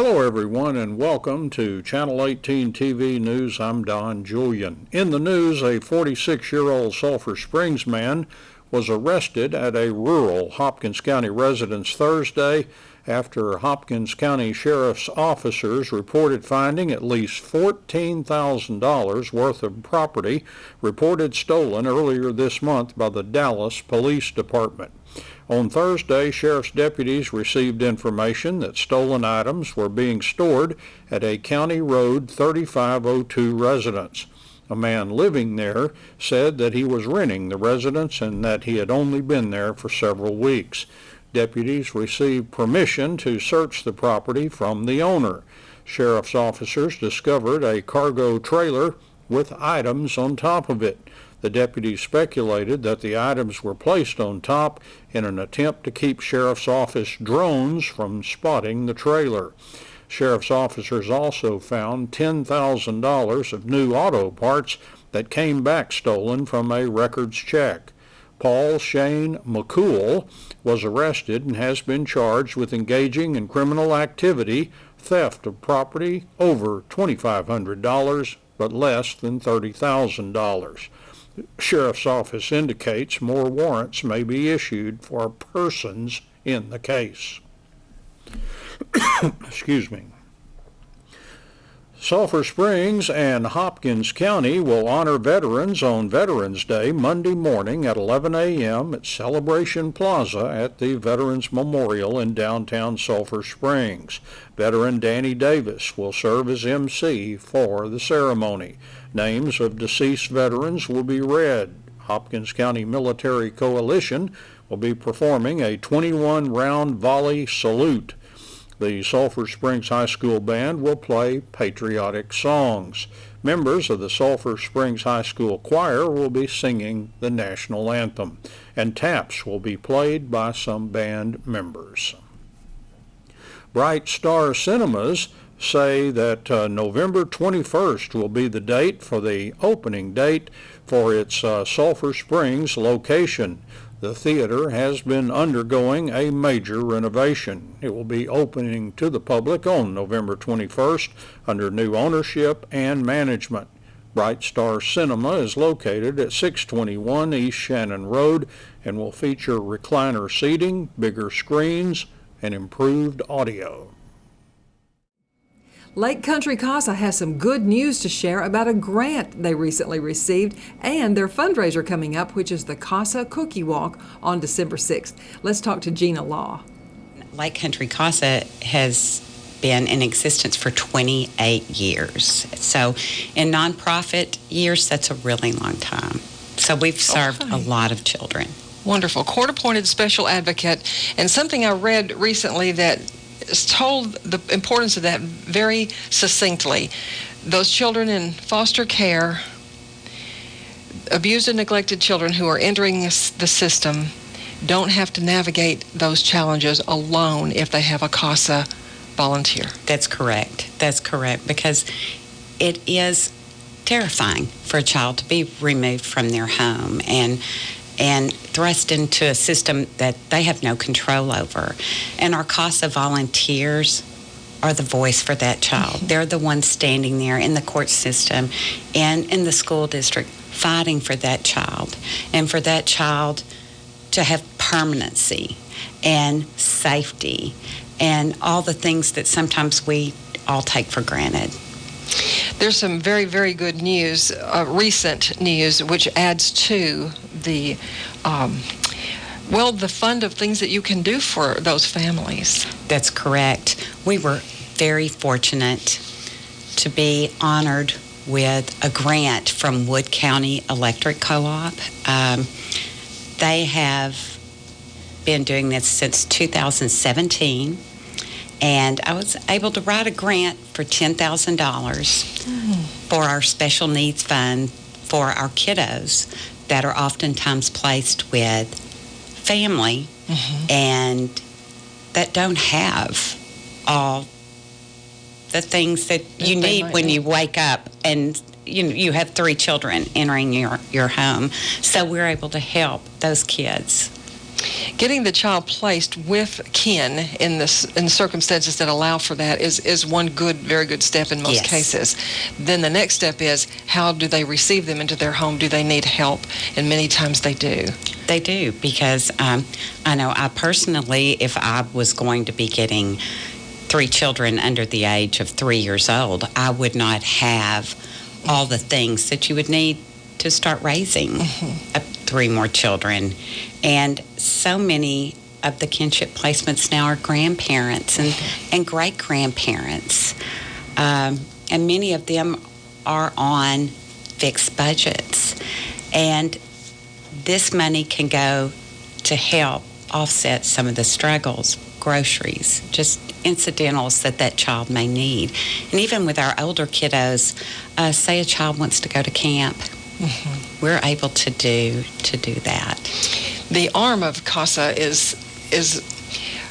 Hello everyone and welcome to Channel 18 TV News. I'm Don Julian. In the news, a 46-year-old Sulphur Springs man was arrested at a rural Hopkins County residence Thursday after Hopkins County Sheriff's officers reported finding at least $14,000 worth of property reported stolen earlier this month by the Dallas Police Department. On Thursday, sheriff's deputies received information that stolen items were being stored at a County Road 3502 residence. A man living there said that he was renting the residence and that he had only been there for several weeks. Deputies received permission to search the property from the owner. Sheriff's officers discovered a cargo trailer with items on top of it. The deputies speculated that the items were placed on top in an attempt to keep Sheriff's Office drones from spotting the trailer. Sheriff's officers also found $10,000 of new auto parts that came back stolen from a records check. Paul Shane McCool was arrested and has been charged with engaging in criminal activity, theft of property over $2,500 but less than $30,000. Sheriff's Office indicates more warrants may be issued for persons in the case. Excuse me. Sulphur Springs and Hopkins County will honor veterans on Veterans Day Monday morning at 11 a.m. at Celebration Plaza at the Veterans Memorial in downtown Sulphur Springs. Veteran Danny Davis will serve as MC for the ceremony. Names of deceased veterans will be read. Hopkins County Military Coalition will be performing a 21-round volley salute. The Sulphur Springs High School Band will play patriotic songs. Members of the Sulphur Springs High School Choir will be singing the national anthem, and taps will be played by some band members. Bright Star Cinemas say that November 21st will be the date for the opening date for its Sulphur Springs location. The theater has been undergoing a major renovation. It will be opening to the public on November 21st under new ownership and management. Bright Star Cinema is located at 621 East Shannon Road and will feature recliner seating, bigger screens, and improved audio. Lake Country Casa has some good news to share about a grant they recently received and their fundraiser coming up, which is the Casa Cookie Walk on December 6th. Let's talk to Gina Law. Lake Country Casa has been in existence for 28 years. So in nonprofit years, that's a really long time. So we've served a lot of children. Wonderful. Court-appointed special advocate. And something I read recently that told the importance of that very succinctly. Those children in foster care, abused and neglected children who are entering the system, don't have to navigate those challenges alone if they have a CASA volunteer. That's correct. That's correct, because it is terrifying for a child to be removed from their home and thrust into a system that they have no control over. And our CASA volunteers are the voice for that child. They're the ones standing there in the court system and in the school district fighting for that child, and for that child to have permanency and safety and all the things that sometimes we all take for granted. There's some very, very good news, recent news, which adds to the the fund of things that you can do for those families. That's correct. We were very fortunate to be honored with a grant from Wood County Electric Co-op. They have been doing this since 2017, and I was able to write a grant for $10,000 for our special needs fund for our kiddos that are oftentimes placed with family and that don't have all the things that you need when you wake up and you have 3 children entering your home. So we're able to help those kids. getting the child placed with kin in circumstances that allow for that is one very good step in most cases. Then the next step is, how do they receive them into their home? Do they need help? And many times they do. They do, because I know I personally, if I was going to be getting 3 children under the age of 3 years old, I would not have all the things that you would need to start raising 3 more children. And so many of the kinship placements now are grandparents and great-grandparents. And many of them are on fixed budgets. And this money can go to help offset some of the struggles, groceries, just incidentals that child may need. And even with our older kiddos, say a child wants to go to camp, we're able to do that. The arm of CASA is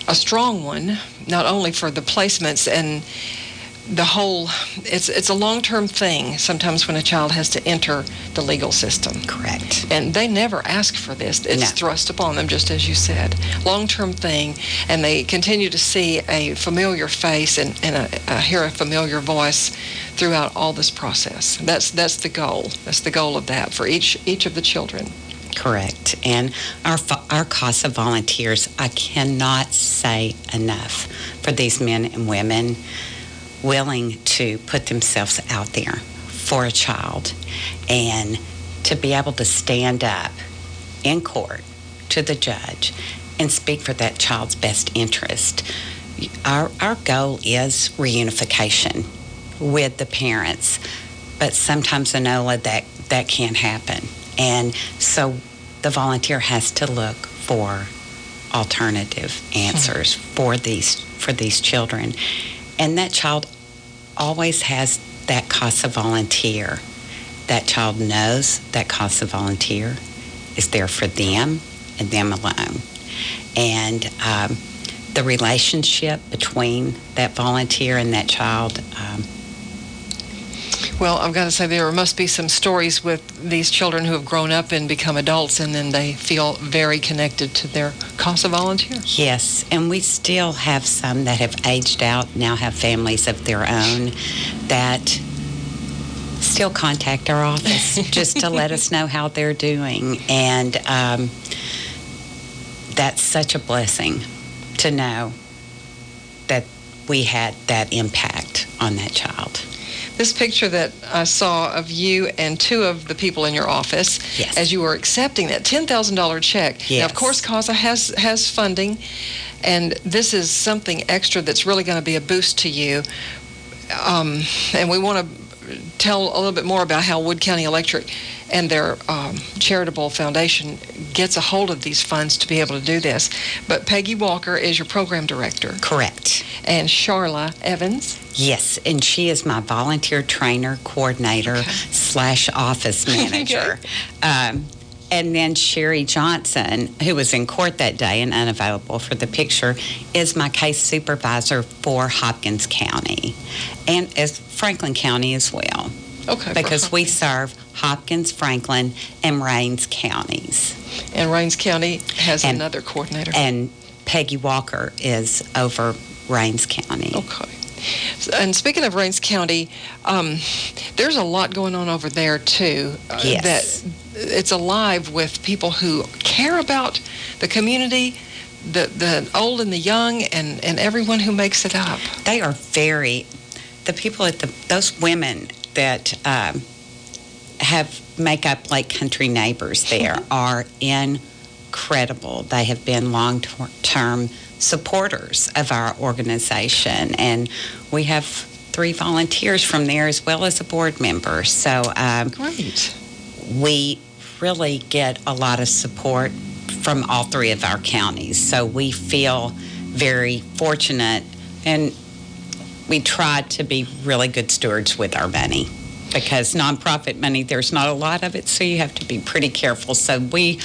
a strong one, not only for the placements and the whole, it's a long-term thing sometimes when a child has to enter the legal system. Correct. And they never ask for this. It's thrust upon them, just as you said. Long-term thing, and they continue to see a familiar face and hear a familiar voice throughout all this process. That's the goal. That's the goal of that for each of the children. Correct. And our CASA volunteers, I cannot say enough for these men and women willing to put themselves out there for a child and to be able to stand up in court to the judge and speak for that child's best interest. Our goal is reunification with the parents, but sometimes, Enola, that can't happen. And so the volunteer has to look for alternative answers for these children. And that child always has that CASA volunteer. That child knows that CASA volunteer is there for them and them alone. And the relationship between that volunteer and that child. Well, I've got to say there must be some stories with these children who have grown up and become adults, and then they feel very connected to their CASA volunteer. Yes, and we still have some that have aged out, now have families of their own, that still contact our office just to let us know how they're doing. And that's such a blessing to know that we had that impact on that child. This picture that I saw of you and 2 of the people in your office as you were accepting that $10,000 check. Yes. Now, of course, CASA has funding, and this is something extra that's really going to be a boost to you. And we want to tell a little bit more about how Wood County Electric and their charitable foundation gets a hold of these funds to be able to do this. But Peggy Walker is your program director. Correct. And Charla Evans. Yes, and she is my volunteer trainer, coordinator / office manager. And then Sherry Johnson, who was in court that day and unavailable for the picture, is my case supervisor for Hopkins County and as Franklin County as well. Okay. Because we serve Hopkins, Franklin, and Rains counties. And Rains County has another coordinator. And Peggy Walker is over Rains County. Okay. And speaking of Rains County, there's a lot going on over there, too. Yes. That it's alive with people who care about the community, the old and the young, and everyone who makes it up. They are the people at those women that make up Lake Country Neighbors there are incredible. They have been long-term supporters of our organization, and we have 3 volunteers from there as well as a board member. So Great. We really get a lot of support from all 3 of our counties. So we feel very fortunate, and we try to be really good stewards with our money, because nonprofit money, there's not a lot of it, so you have to be pretty careful. So we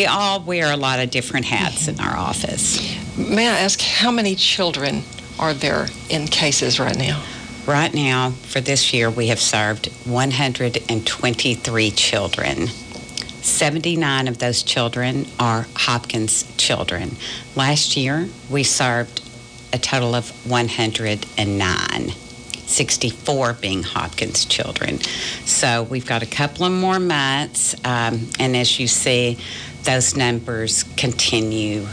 all wear a lot of different hats in our office. May I ask, how many children are there in cases right now? Right now, for this year, we have served 123 children. 79 of those children are Hopkins children. Last year, we served a total of 109, 64 being Hopkins children. So we've got a couple of more months, and as you see, those numbers continue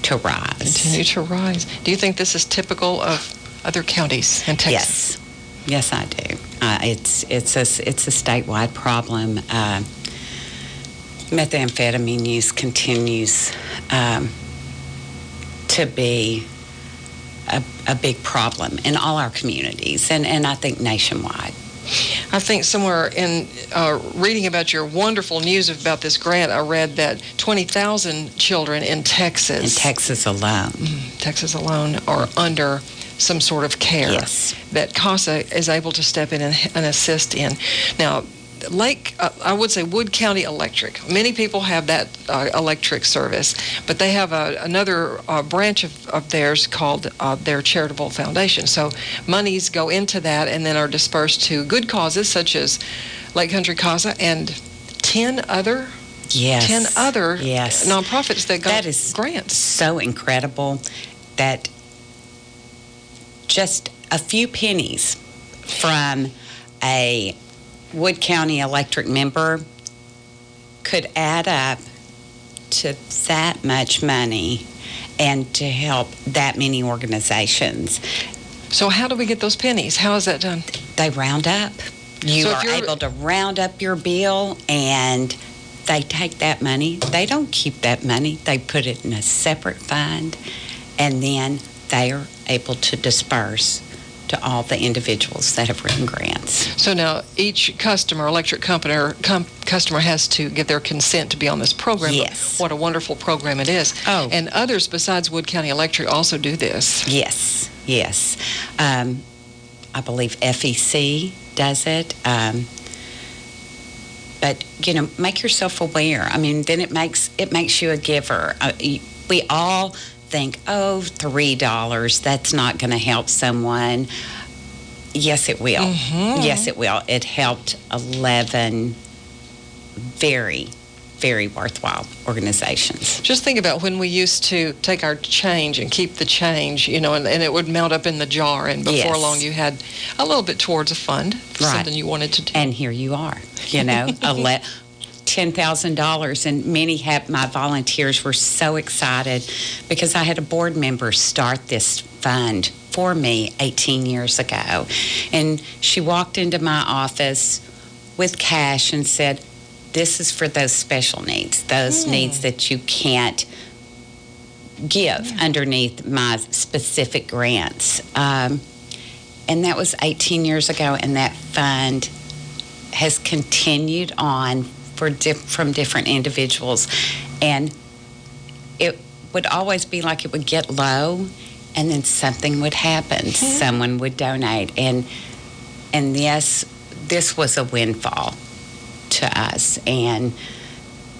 to rise. Do you think this is typical of other counties in Texas? Yes, I do. It's a statewide problem. Methamphetamine use continues to be a big problem in all our communities, and I think nationwide. I think somewhere in reading about your wonderful news about this grant, I read that 20,000 children in Texas. Texas alone are under some sort of care that CASA is able to step in and assist in. Now, I would say Wood County Electric. Many people have that electric service, but they have another branch of theirs called their charitable foundation. So monies go into that and then are dispersed to good causes such as Lake Country CASA and 10 other nonprofits that got grants. So incredible that just a few pennies from a Wood County Electric member could add up to that much money and to help that many organizations. So how do we get those pennies? How is that done? They round up. You are able to round up your bill, and they take that money. They don't keep that money. They put it in a separate fund, and then they are able to disperse to all the individuals that have written grants. So now each customer, electric company or customer has to get their consent to be on this program. Yes. What a wonderful program it is. Oh. And others besides Wood County Electric also do this. Yes. I believe FEC does it. But, make yourself aware. I mean, then it makes you a giver. We all think, $3, that's not going to help someone. Yes, it will. Mm-hmm. Yes, it will. It helped 11 very, very worthwhile organizations. Just think about when we used to take our change and keep the change, and it would mount up in the jar, and before long you had a little bit towards a fund for something you wanted to do. And here you are, $10,000, and my volunteers were so excited because I had a board member start this fund for me 18 years ago, and she walked into my office with cash and said, "This is for those special needs, those needs that you can't give underneath my specific grants," and that was 18 years ago, and that fund has continued on from different individuals, and it would always be like it would get low, and then something would happen. Someone would donate, and yes, this was a windfall to us and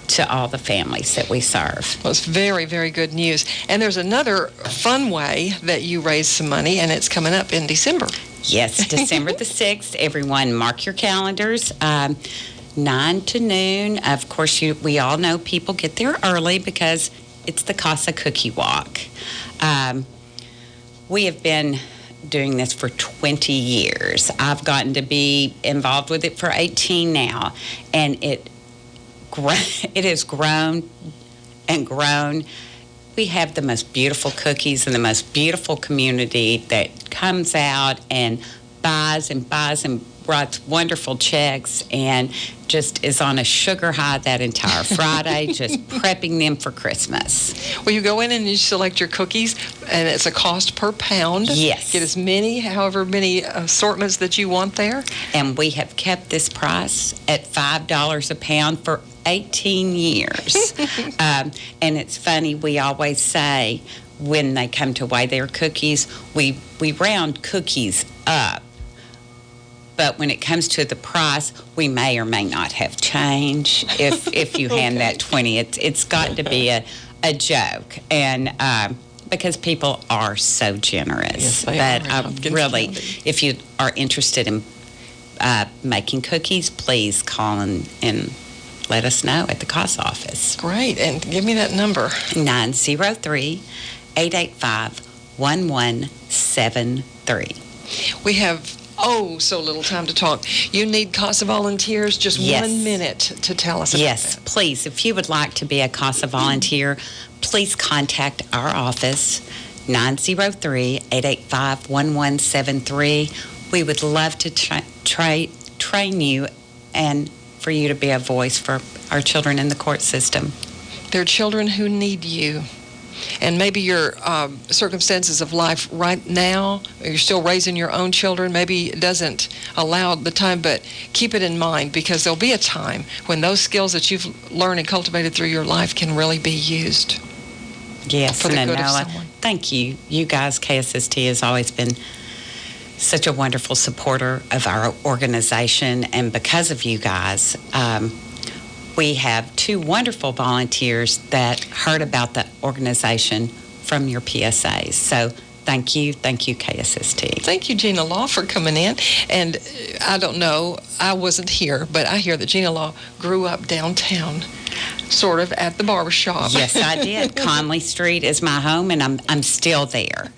to all the families that we serve. Well, it's very, very good news. And there's another fun way that you raise some money, and it's coming up in December. Yes, December the 6th. Everyone mark your calendars. 9 to noon. Of course, we all know people get there early because it's the CASA Cookie Walk. We have been doing this for 20 years. I've gotten to be involved with it for 18 now, and it has grown and grown. We have the most beautiful cookies and the most beautiful community that comes out and buys and writes wonderful checks and just is on a sugar high that entire Friday, just prepping them for Christmas. Well, you go in and you select your cookies, and it's a cost per pound. Yes. Get however many assortments that you want there. And we have kept this price at $5 a pound for 18 years. And it's funny, we always say when they come to weigh their cookies, we round cookies up. But when it comes to the price, we may or may not have change. If you hand that 20, it's got to be a joke, and because people are so generous. Yes, they are. Really, if you are interested in making cookies, please call and let us know at the CASA office. Great. And give me that number. 903-885-1173. We have so little time to talk. You need CASA volunteers. Just Yes. 1 minute to tell us about Yes, that. please. If you would like to be a CASA volunteer, please contact our office, 903-885-1173. We would love to train you and for you to be a voice for our children in the court system. There are children who need you. And maybe your circumstances of life right now, you're still raising your own children, maybe it doesn't allow the time, but keep it in mind, because there'll be a time when those skills that you've learned and cultivated through your life can really be used. Yes, For the and good of Noah, someone. thank you. You guys, KSST, has always been such a wonderful supporter of our organization, and because of you guys, we have 2 wonderful volunteers that heard about the organization from your PSAs. So thank you, KSST. Thank you, Gina Law, for coming in. And I don't know, I wasn't here, but I hear that Gina Law grew up downtown, sort of at the barbershop. Yes, I did. Conley Street is my home, and I'm still there.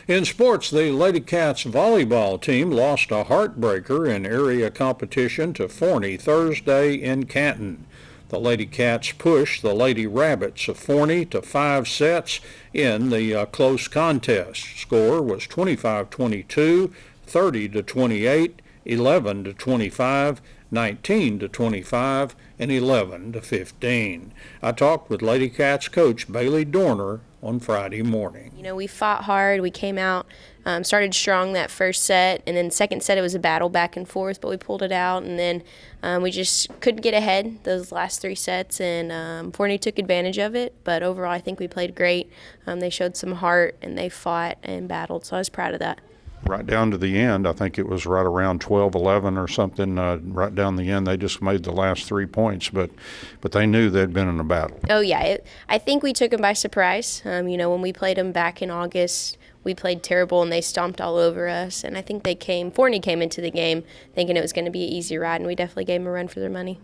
In sports, the Lady Cats volleyball team lost a heartbreaker in area competition to Forney Thursday in Canton. The Lady Cats pushed the Lady Rabbits of Forney to 5 sets in the close contest. Score was 25-22, 30-28, 11-25, 19-25, and 11-15. I talked with Lady Cats coach Bailey Dorner on Friday morning. You know, we fought hard. We came out, started strong that first set, and then second set it was a battle back and forth, but we pulled it out, and then we just couldn't get ahead those last 3 sets, and Forney took advantage of it, but overall I think we played great. They showed some heart, and they fought and battled, so I was proud of that. Right down to the end, I think it was right around 12-11 or something, right down the end. They just made the last 3 points, but they knew they'd been in a battle. Oh, yeah. I think we took them by surprise. You know, when we played them back in August, we played terrible, and they stomped all over us. And I think Forney came into the game thinking it was going to be an easy ride, and we definitely gave them a run for their money.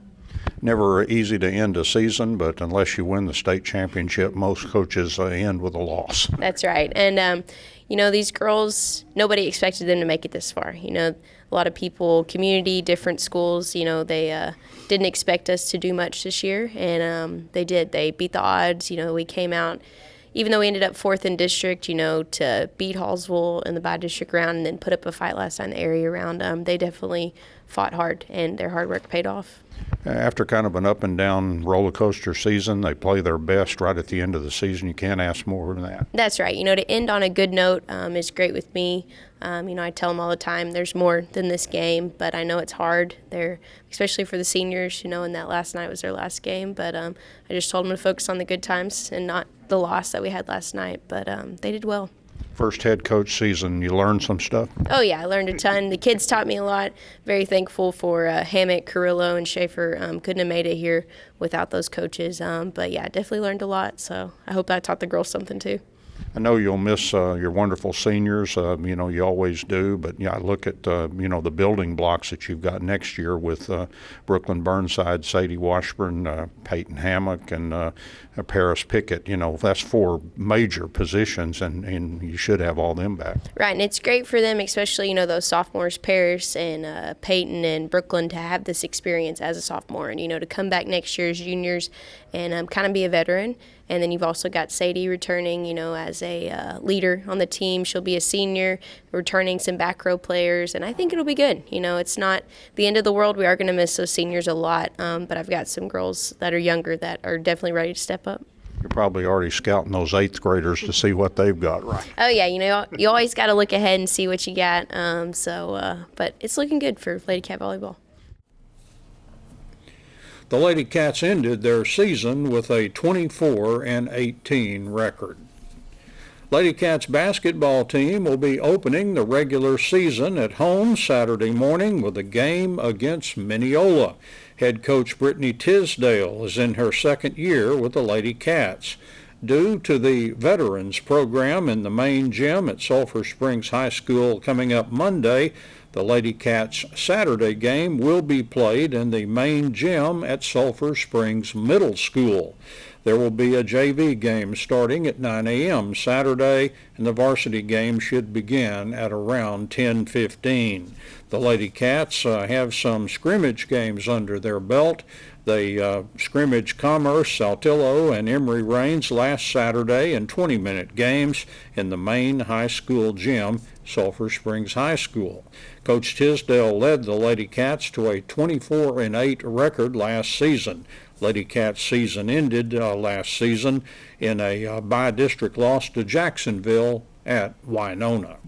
Never easy to end a season, but unless you win the state championship, most coaches end with a loss. That's right. And, you know, these girls, nobody expected them to make it this far. You know, a lot of people, community, different schools, you know, they didn't expect us to do much this year, and they did. They beat the odds. You know, we came out, even though we ended up 4th in district, you know, to beat Hallsville in the by-district round and then put up a fight last time in the area round. They definitely fought hard, and their hard work paid off. After kind of an up and down roller coaster season, they play their best right at the end of the season. You can't ask more than that. That's right. You know, to end on a good note is great with me. You know, I tell them all the time there's more than this game, but I know it's hard. Especially for the seniors, you know, and that last night was their last game. But I just told them to focus on the good times and not the loss that we had last night. But they did well. First head coach season, you learned some stuff? Oh, yeah, I learned a ton. The kids taught me a lot. Very thankful for Hammock, Carrillo, and Schaefer. Couldn't have made it here without those coaches. But, yeah, definitely learned a lot. So I hope I taught the girls something, too. I know you'll miss your wonderful seniors. You know, you always do. But, yeah, I look at, you know, the building blocks that you've got next year with Brooklyn Burnside, Sadie Washburn, Peyton Hammock, and Paris Pickett. You know, that's 4 major positions, and you should have all them back. Right, and it's great for them, especially, you know, those sophomores, Paris and Peyton and Brooklyn, to have this experience as a sophomore and, you know, to come back next year as juniors and kind of be a veteran. And then you've also got Sadie returning, you know, as a leader on the team. She'll be a senior, returning some back row players, and I think it'll be good. You know, it's not the end of the world. We are going to miss those seniors a lot, but I've got some girls that are younger that are definitely ready to step up. You're probably already scouting those 8th graders to see what they've got right. Oh, yeah, you know, you always got to look ahead and see what you got. But it's looking good for Lady Cat Volleyball. The Lady Cats ended their season with a 24-18 record. Lady Cats basketball team will be opening the regular season at home Saturday morning with a game against Mineola. Head coach Brittany Tisdale is in her 2nd year with the Lady Cats. Due to the Veterans program in the main gym at Sulphur Springs High School coming up Monday, The Lady Cats Saturday game will be played in the main gym at Sulphur Springs Middle School. There will be a JV game starting at 9 a.m. Saturday, and the varsity game should begin at around 10:15. The Lady Cats have some scrimmage games under their belt. They scrimmaged Commerce, Saltillo, and Emory Rains last Saturday in 20-minute games in the main high school gym, Sulphur Springs High School. Coach Tisdale led the Lady Cats to a 24-8 record last season. Lady Cats season ended last season in a by-district loss to Jacksonville at Winona.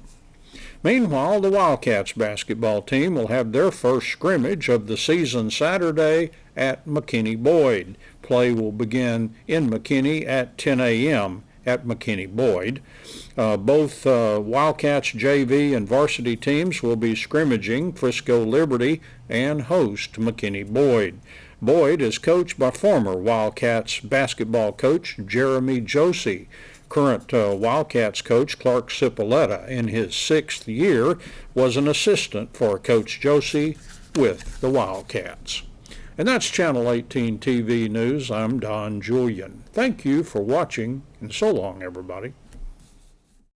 Meanwhile, the Wildcats basketball team will have their first scrimmage of the season Saturday at McKinney-Boyd. Play will begin in McKinney at 10 a.m. at McKinney-Boyd. Both Wildcats JV and varsity teams will be scrimmaging Frisco Liberty and host McKinney-Boyd. Boyd is coached by former Wildcats basketball coach Jeremy Josie. Current Wildcats coach Clark Cipolletta, in his 6th year, was an assistant for Coach Josie with the Wildcats. And that's Channel 18 TV News. I'm Don Julian. Thank you for watching, and so long, everybody.